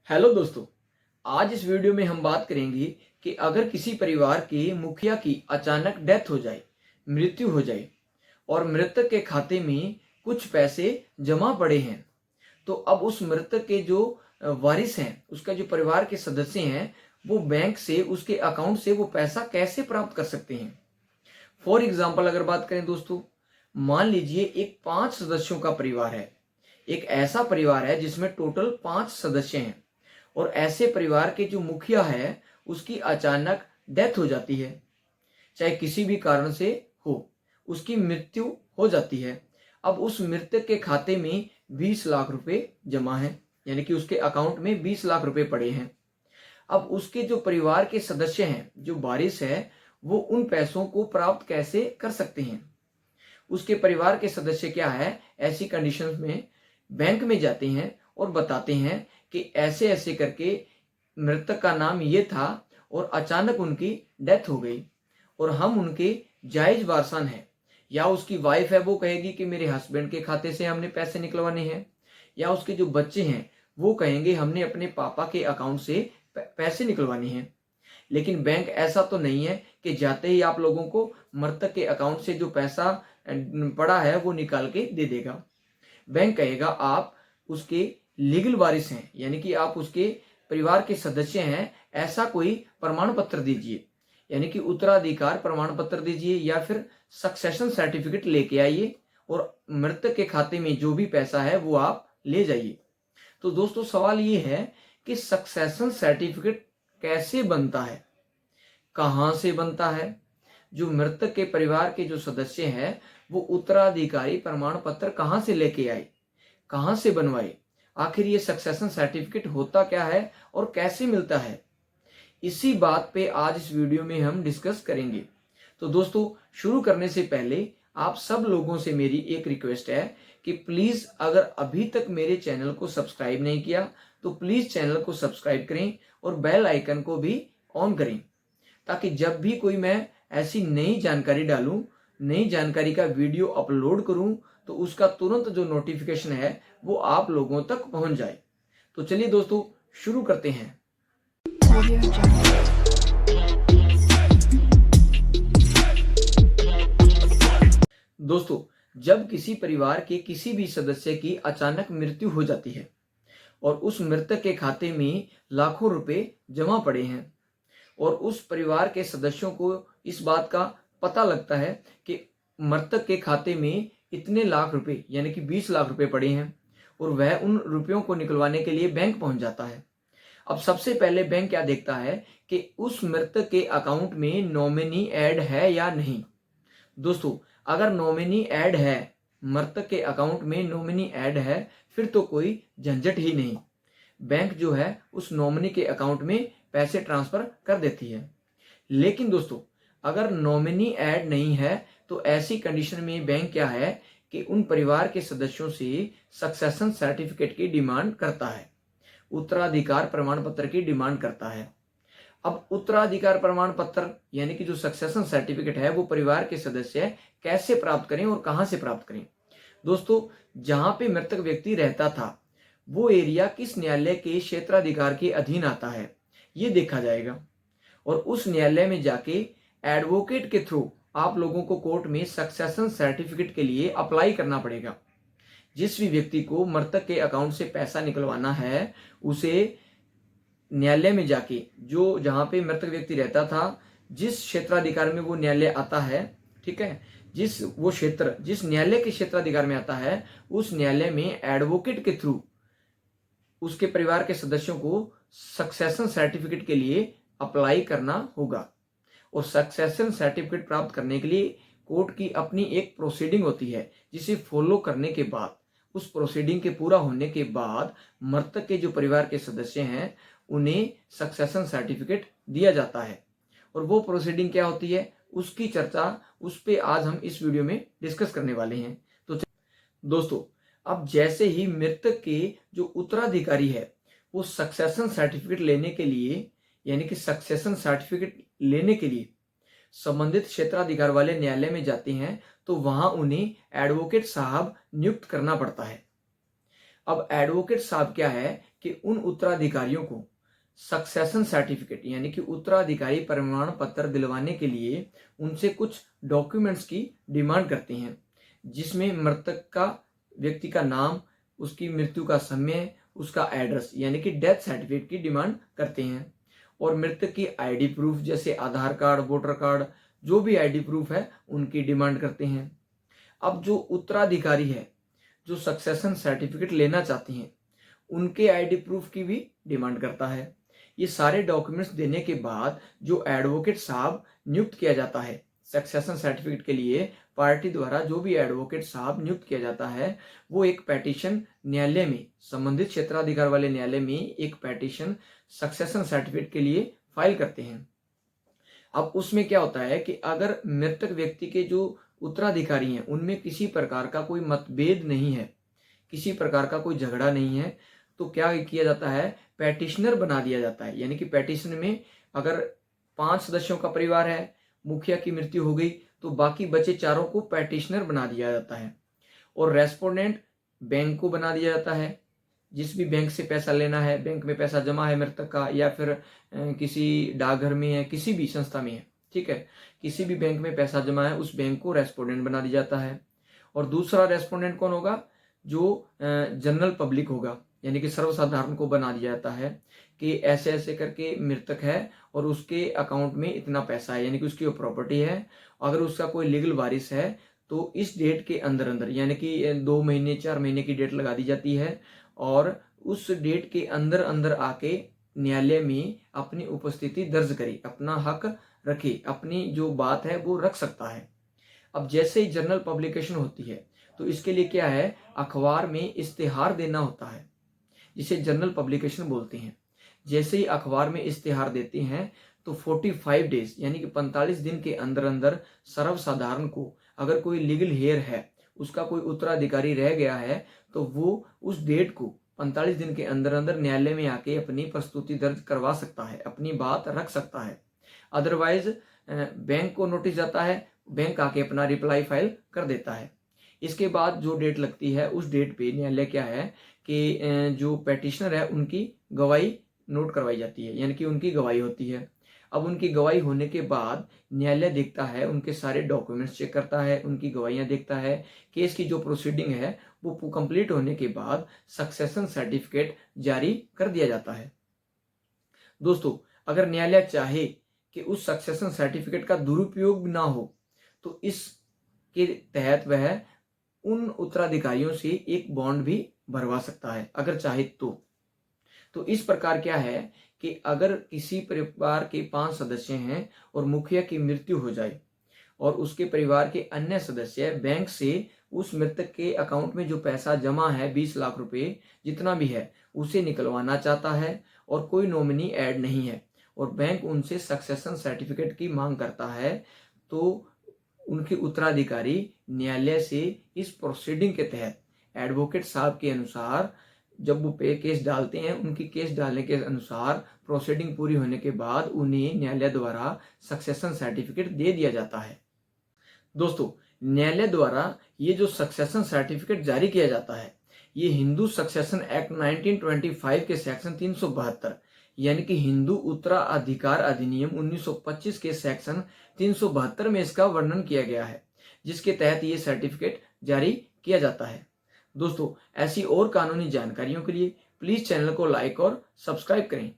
Hello दोस्तों। आज इस वीडियो में हम बात करेंगे कि अगर किसी परिवार के मुखिया की अचानक डेथ हो जाए, मृत्यु हो जाए और मृतक के खाते में कुछ पैसे जमा पड़े हैं, तो अब उस मृतक के जो वारिस हैं, उसका जो परिवार के सदस्य हैं, वो बैंक से उसके अकाउंट से वो पैसा कैसे प्राप्त कर सकते हैं। फॉर एग्जाम्पल अगर बात करें दोस्तों, मान लीजिए एक 5 सदस्यों का परिवार है। एक ऐसा परिवार है जिसमें टोटल 5 सदस्य हैं और ऐसे परिवार के जो मुखिया है उसकी अचानक डेथ हो जाती है, चाहे किसी भी कारण से हो, उसकी मृत्यु हो जाती है। अब उस मृतक के खाते में 20 लाख रुपए जमा है, यानी कि उसके अकाउंट में 20 लाख रुपए पड़े हैं। अब उसके जो परिवार के सदस्य हैं, जो वारिस है, वो उन पैसों को प्राप्त कैसे कर सकते हैं। उसके परिवार के सदस्य क्या है, ऐसी कंडीशंस में बैंक में जाते हैं और बताते हैं कि ऐसे ऐसे करके मृतक का नाम ये था और अचानक उनकी डेथ हो गई और हम उनके जायज वारसान हैं। या उसकी वाइफ है, वो कहेगी कि मेरे हस्बैंड के खाते से हमने पैसे निकलवाने हैं, या उसके जो बच्चे हैं वो कहेंगे हमने अपने पापा के अकाउंट से पैसे निकलवाने हैं। लेकिन बैंक ऐसा तो नहीं है कि जाते ही आप लोगों को मृतक के अकाउंट से जो पैसा पड़ा है वो निकाल के दे देगा। बैंक कहेगा आप उसके लीगल वारिस हैं, यानी कि आप उसके परिवार के सदस्य हैं, ऐसा कोई प्रमाण पत्र दीजिए, यानी कि उत्तराधिकार प्रमाण पत्र दीजिए या फिर सक्सेशन सर्टिफिकेट लेके आइए और मृतक के खाते में जो भी पैसा है वो आप ले जाइए। तो दोस्तों सवाल ये है कि सक्सेशन सर्टिफिकेट कैसे बनता है, कहां से बनता है। जो मृतक के परिवार के जो सदस्य हैं वो उत्तराधिकारी प्रमाण पत्र कहां से लेके आए, कहां से बनवाए, आखिर ये सक्सेशन सर्टिफिकेट होता क्या है और कैसे मिलता है, इसी बात पे आज इस वीडियो में हम डिस्कस करेंगे। तो दोस्तों शुरू करने से पहले आप सब लोगों से मेरी एक रिक्वेस्ट है कि प्लीज अगर अभी तक मेरे चैनल को सब्सक्राइब नहीं किया तो प्लीज चैनल को सब्सक्राइब करें और बेल आइकन को भी ऑन करें, ताकि जब भी कोई मैं ऐसी नई जानकारी डालूं, नई जानकारी का वीडियो अपलोड करूं, तो उसका तुरंत जो नोटिफिकेशन है वो आप लोगों तक पहुंच जाए। तो चलिए दोस्तों शुरू करते हैं। दोस्तों जब किसी परिवार के किसी भी सदस्य की अचानक मृत्यु हो जाती है और उस मृतक के खाते में लाखों रुपए जमा पड़े हैं और उस परिवार के सदस्यों को इस बात का पता लगता है कि मृतक के खाते में इतने लाख रुपए यानी कि 20 लाख रुपए पड़े हैं और वह उन रुपयों को निकलवाने के लिए बैंक पहुंच जाता है। अब सबसे पहले बैंक क्या देखता है कि उस मृतक के अकाउंट में नॉमिनी ऐड है या नहीं। दोस्तों अगर नॉमिनी ऐड है, मृतक के अकाउंट में नॉमिनी ऐड है, फिर तो कोई झंझट ही नहीं, बैंक जो है उस नॉमिनी के अकाउंट में पैसे ट्रांसफर कर देती है। लेकिन दोस्तों अगर नॉमिनी ऐड नहीं है तो ऐसी कंडीशन में बैंक क्या है कि उन परिवार के सदस्यों से सक्सेशन सर्टिफिकेट की डिमांड करता है, उत्तराधिकार प्रमाण पत्र की डिमांड करता है। अब उत्तराधिकार प्रमाण पत्र यानी कि जो सक्सेशन सर्टिफिकेट है वो परिवार के सदस्य कैसे प्राप्त करें और कहां से प्राप्त करें। दोस्तों जहां पे मृतक व्यक्ति रहता था वो एरिया किस न्यायालय के क्षेत्राधिकार के अधीन आता है ये देखा जाएगा और उस न्यायालय में जाके एडवोकेट के थ्रू आप लोगों को कोर्ट में सक्सेशन सर्टिफिकेट के लिए अप्लाई करना पड़ेगा। जिस भी व्यक्ति को मृतक के अकाउंट से पैसा निकलवाना है उसे न्यायालय में जाके, जो जहां पे मृतक व्यक्ति रहता था, जिस क्षेत्राधिकार में वो न्यायालय आता है, ठीक है, जिस न्यायालय के क्षेत्राधिकार में आता है उस न्यायालय में एडवोकेट के थ्रू उसके परिवार के सदस्यों को सक्सेशन सर्टिफिकेट के लिए अप्लाई करना होगा। और सक्सेशन सर्टिफिकेट प्राप्त करने के लिए कोर्ट की अपनी एक प्रोसीडिंग होती है जिसे फॉलो करने के बाद, उस प्रोसीडिंग के पूरा होने के बाद मृतक के जो परिवार के सदस्य हैं उन्हें सक्सेशन सर्टिफिकेट दिया जाता है। और वो प्रोसीडिंग क्या होती है उसकी चर्चा, उस पे आज हम इस वीडियो में डिस्कस करने वाले हैं। तो दोस्तों अब जैसे ही मृतक के जो उत्तराधिकारी है वो सक्सेशन सर्टिफिकेट लेने के लिए, यानी कि सक्सेशन सर्टिफिकेट लेने के लिए संबंधित क्षेत्राधिकार वाले न्यायालय में जाते हैं तो वहां उन्हें एडवोकेट साहब नियुक्त करना पड़ता है। अब एडवोकेट साहब क्या है कि उन उत्तराधिकारियों को सक्सेशन सर्टिफिकेट यानी कि उत्तराधिकारी प्रमाण पत्र दिलवाने के लिए उनसे कुछ डॉक्यूमेंट्स की डिमांड करते हैं, जिसमें मृतक का व्यक्ति का नाम, उसकी मृत्यु का समय, उसका एड्रेस यानी कि डेथ सर्टिफिकेट की डिमांड करते हैं, और मृतक की आईडी प्रूफ जैसे आधार कार्ड, वोटर कार्ड, जो भी आईडी प्रूफ है उनकी डिमांड करते हैं। अब जो उत्तराधिकारी है जो सक्सेशन सर्टिफिकेट लेना चाहते हैं उनके आईडी प्रूफ की भी डिमांड करता है। ये सारे डॉक्यूमेंट्स देने के बाद जो एडवोकेट साहब नियुक्त किया जाता है सक्सेशन सर्टिफिकेट के लिए, पार्टी द्वारा जो भी एडवोकेट साहब नियुक्त किया जाता है वो एक पेटिशन न्यायालय में, संबंधित क्षेत्राधिकार वाले न्यायालय में एक पेटिशन सक्सेशन सर्टिफिकेट के लिए फाइल करते हैं। अब उसमें क्या होता है कि अगर मृतक व्यक्ति के जो उत्तराधिकारी हैं उनमें किसी प्रकार का कोई मतभेद नहीं है, किसी प्रकार का कोई झगड़ा नहीं है, तो क्या किया जाता है, पेटिशनर बना दिया जाता है। यानी कि पेटिशन में अगर 5 सदस्यों का परिवार है, मुखिया की मृत्यु हो गई, तो बाकी बचे चारों को पेटिशनर बना दिया जाता है, और रेस्पोंडेंट बैंक को बना दिया जाता है। जिस भी बैंक से पैसा लेना है, बैंक में पैसा जमा है मृतक का, या फिर किसी डाकघर में है, किसी भी संस्था में है, ठीक है, किसी भी बैंक में पैसा जमा है, उस बैंक को रेस्पोंडेंट बना दिया जाता है। और दूसरा रेस्पोंडेंट कौन होगा, जो जनरल पब्लिक होगा, यानी कि सर्वसाधारण को बना दिया जाता है कि ऐसे ऐसे करके मृतक है और उसके अकाउंट में इतना पैसा है, यानी कि उसकी प्रॉपर्टी है। अगर उसका कोई लीगल वारिस है तो इस डेट के अंदर अंदर, यानी कि 2 महीने 4 महीने की डेट लगा दी जाती है, और उस डेट के अंदर अंदर आके न्यायालय में अपनी उपस्थिति दर्ज करे, अपना हक रखे, अपनी जो बात है वो रख सकता है। अब जैसे ही जर्नल पब्लिकेशन होती है तो इसके लिए क्या है, अखबार में इश्तिहार देना होता है, जिसे जर्नल पब्लिकेशन बोलते हैं। जैसे ही अखबार में इश्तिहार देते हैं तो 45 डेज यानी कि 45 दिन के अंदर अंदर सर्वसाधारण को, अगर कोई लीगल हेयर है, उसका कोई उत्तराधिकारी रह गया है, तो वो उस डेट को 45 दिन के अंदर अंदर न्यायालय में आके अपनी प्रस्तुति दर्ज करवा सकता है, अपनी बात रख सकता है। अदरवाइज बैंक को नोटिस जाता है, बैंक आके अपना रिप्लाई फाइल कर देता है। इसके बाद जो डेट लगती है उस डेट पे न्यायालय क्या है कि जो पेटिशनर है उनकी गवाही नोट करवाई जाती है, यानी कि उनकी गवाही होती है। अब उनकी गवाही होने के बाद न्यायालय देखता है, उनके सारे डॉक्यूमेंट्स चेक करता है, उनकी गवाहियां देखता है। केस की जो प्रोसीडिंग है वो कंप्लीट होने के बाद सक्सेशन सर्टिफिकेट जारी कर दिया जाता है। दोस्तों, अगर न्यायालय चाहे कि उस सक्सेशन सर्टिफिकेट का दुरुपयोग ना हो तो इसके तहत वह उन उत्तराधिकारियों से एक बॉन्ड भी भरवा सकता है, अगर चाहे तो इस प्रकार क्या है कि अगर किसी परिवार के 5 सदस्य हैं और मुखिया की मृत्यु हो जाए और उसके परिवार के अन्य सदस्य बैंक से उस मृतक के अकाउंट में जो पैसा जमा है 20 लाख रुपए जितना भी है उसे निकलवाना चाहता है, और कोई नॉमिनी ऐड नहीं है, और बैंक उनसे सक्सेशन सर्टिफिकेट की मांग करता है, तो उनके उत्तराधिकारी न्यायालय से इस प्रोसीडिंग के तहत एडवोकेट साहब के अनुसार जब वो पे केस डालते हैं, उनकी केस डालने के अनुसार प्रोसीडिंग पूरी होने के बाद उन्हें न्यायालय द्वारा सक्सेशन सर्टिफिकेट दे दिया जाता है। दोस्तों, न्यायालय द्वारा ये जो सक्सेशन सर्टिफिकेट जारी किया जाता है ये हिंदू सक्सेशन एक्ट 1925 के सेक्शन 372 यानी कि हिंदू उत्तराधिकार अधिनियम 1925 के सेक्शन 372 में इसका वर्णन किया गया है, जिसके तहत ये सर्टिफिकेट जारी किया जाता है। दोस्तों, ऐसी और कानूनी जानकारियों के लिए प्लीज चैनल को लाइक और सब्सक्राइब करें।